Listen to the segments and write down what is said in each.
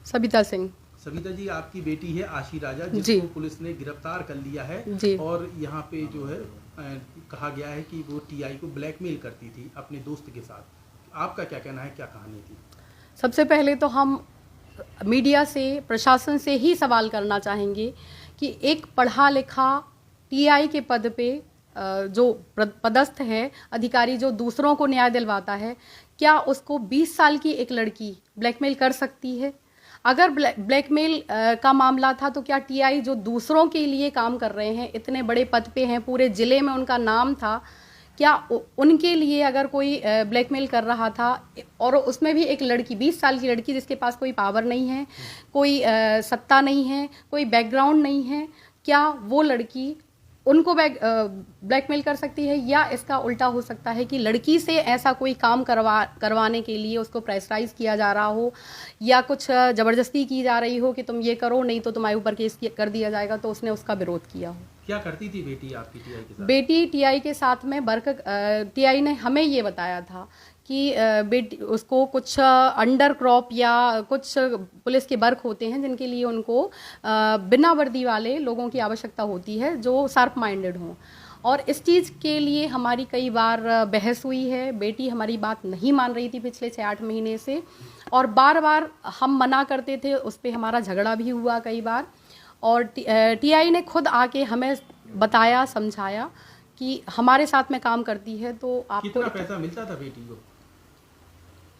सविता सिंह। सविता जी, आपकी बेटी है आशी राजा, जिसको पुलिस ने गिरफ्तार कर लिया है जी। और यहाँ पे जो है कहा गया है कि वो टीआई को ब्लैकमेल करती थी अपने दोस्त के साथ। आपका क्या कहना है, क्या कहानी थी? सबसे पहले तो हम मीडिया से, प्रशासन से ही सवाल करना चाहेंगे कि एक पढ़ा लिखा टीआई के पद पे जो पदस्थ है अधिकारी, जो दूसरों को न्याय दिलवाता है, क्या उसको 20 साल की एक लड़की ब्लैकमेल कर सकती है? अगर ब्लैकमेल का मामला था तो क्या टीआई जो दूसरों के लिए काम कर रहे हैं, इतने बड़े पद पे हैं, पूरे ज़िले में उनका नाम था, क्या उनके लिए अगर कोई ब्लैकमेल कर रहा था, और उसमें भी एक लड़की, 20 साल की लड़की जिसके पास कोई पावर नहीं है, कोई सत्ता नहीं है, कोई बैकग्राउंड नहीं है, क्या वो लड़की उनको ब्लैकमेल कर सकती है? या इसका उल्टा हो सकता है कि लड़की से ऐसा कोई काम करवाने के लिए उसको प्रेशराइज किया जा रहा हो, या कुछ ज़बरदस्ती की जा रही हो कि तुम ये करो, नहीं तो तुम्हारे ऊपर केस कर दिया जाएगा, तो उसने उसका विरोध किया हो। क्या करती थी बेटी आपकी टीआई के साथ? बेटी टीआई के साथ में टीआई ने हमें ये बताया था कि बेटी उसको कुछ अंडर क्रॉप या कुछ पुलिस के वर्क होते हैं जिनके लिए उनको बिना वर्दी वाले लोगों की आवश्यकता होती है जो शार्प माइंडेड हों, और इस चीज़ के लिए हमारी कई बार बहस हुई है। बेटी हमारी बात नहीं मान रही थी पिछले 6-8 महीने से, और बार बार हम मना करते थे, उस पर हमारा झगड़ा भी हुआ कई बार, और टीआई ने खुद आके हमें बताया, समझाया कि हमारे साथ में काम करती है तो आपको कितना पैसा मिलता था बेटी को?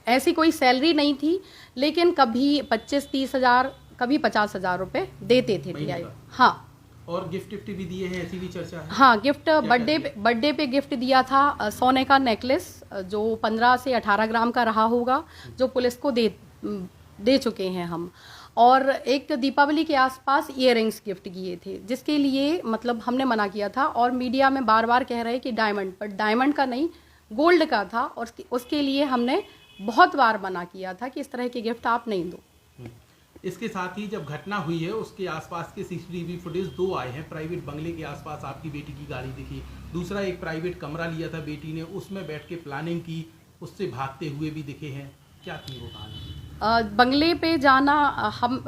ऐसी कोई सैलरी नहीं थी, लेकिन कभी 25-30 हज़ार, कभी 50,000 रुपए देते थे टीआई। हाँ, और गिफ्ट भी दिए हैं, ऐसी भी चर्चा है? हाँ, गिफ्ट बर्थडे पे गिफ्ट दिया था, सोने का नेकलेस जो 15 से 18 ग्राम का रहा होगा, जो पुलिस को दे चुके हैं हम, और एक दीपावली के आसपास इयररिंग्स गिफ्ट किए थे, जिसके लिए मतलब हमने मना किया था, और मीडिया में बार बार कह रहे कि डायमंड, पर डायमंड का नहीं, गोल्ड का था, और उसके लिए हमने बहुत बार मना किया था कि इस तरह के गिफ्ट आप नहीं दो। इसके साथ ही जब घटना हुई है उसके आसपास के सीसीटीवी फुटेज 2 आए हैं। प्राइवेट बंगले के आसपास आपकी बेटी की गाड़ी दिखी, दूसरा एक प्राइवेट कमरा लिया था बेटी ने, उसमें बैठ के प्लानिंग की, उससे भागते हुए भी दिखे हैं। क्या थी वो कहानी? बंगले पे जाना, हम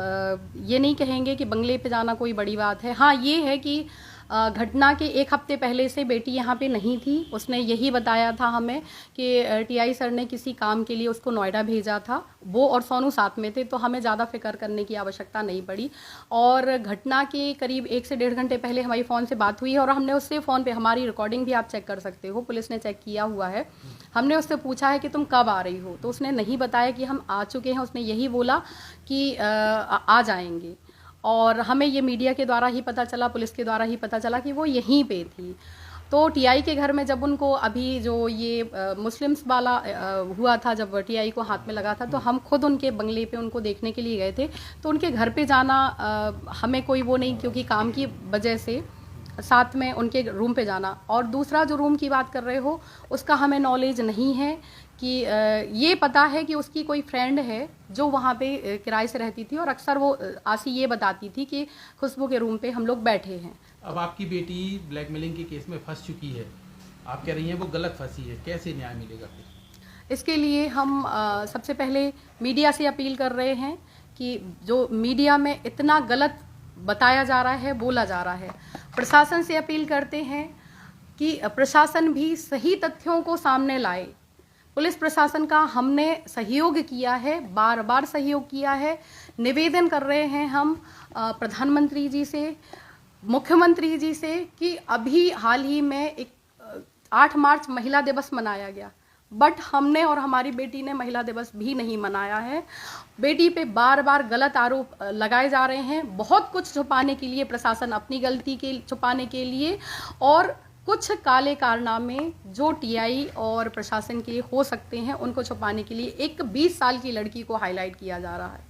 ये नहीं कहेंगे कि बंगले पे जाना कोई बड़ी बात है। हाँ, ये है कि घटना के 1 हफ्ते पहले से बेटी यहाँ पे नहीं थी। उसने यही बताया था हमें कि टीआई सर ने किसी काम के लिए उसको नोएडा भेजा था, वो और सोनू साथ में थे, तो हमें ज़्यादा फिक्र करने की आवश्यकता नहीं पड़ी। और घटना के करीब 1 से 1.5 घंटे पहले हमारी फ़ोन से बात हुई है, और हमने उससे फ़ोन पे, हमारी रिकॉर्डिंग भी आप चेक कर सकते हो, पुलिस ने चेक किया हुआ है, हमने उससे पूछा है कि तुम कब आ रही हो, तो उसने नहीं बताया कि हम आ चुके हैं, उसने यही बोला कि आ जाएंगे। और हमें ये मीडिया के द्वारा ही पता चला, पुलिस के द्वारा ही पता चला कि वो यहीं पे थी। तो टीआई के घर में जब उनको, अभी जो ये मुस्लिम्स वाला हुआ था, जब टीआई को हाथ में लगा था, तो हम खुद उनके बंगले पे उनको देखने के लिए गए थे। तो उनके घर पे जाना हमें कोई वो नहीं, क्योंकि काम की वजह से साथ में उनके रूम पे जाना। और दूसरा जो रूम की बात कर रहे हो, उसका हमें नॉलेज नहीं है कि ये पता है कि उसकी कोई फ्रेंड है जो वहाँ पे किराए से रहती थी, और अक्सर वो आशी ये बताती थी कि खुशबू के रूम पे हम लोग बैठे हैं। अब आपकी बेटी ब्लैकमेलिंग के केस में फंस चुकी है, आप कह रही हैं वो गलत फंसी है, कैसे न्याय मिलेगा फिर? इसके लिए हम सबसे पहले मीडिया से अपील कर रहे हैं कि जो मीडिया में इतना गलत बताया जा रहा है, बोला जा रहा है, प्रशासन से अपील करते हैं कि प्रशासन भी सही तथ्यों को सामने लाए। पुलिस प्रशासन का हमने सहयोग किया है, बार बार सहयोग किया है। निवेदन कर रहे हैं हम प्रधानमंत्री जी से, मुख्यमंत्री जी से, कि अभी हाल ही में 8 मार्च महिला दिवस मनाया गया, बट हमने और हमारी बेटी ने महिला दिवस भी नहीं मनाया है। बेटी पे बार बार गलत आरोप लगाए जा रहे हैं, बहुत कुछ छुपाने के लिए, प्रशासन अपनी गलती के छुपाने के लिए, और कुछ काले कारनामे जो टीआई और प्रशासन के हो सकते हैं, उनको छुपाने के लिए एक 20 साल की लड़की को हाईलाइट किया जा रहा है।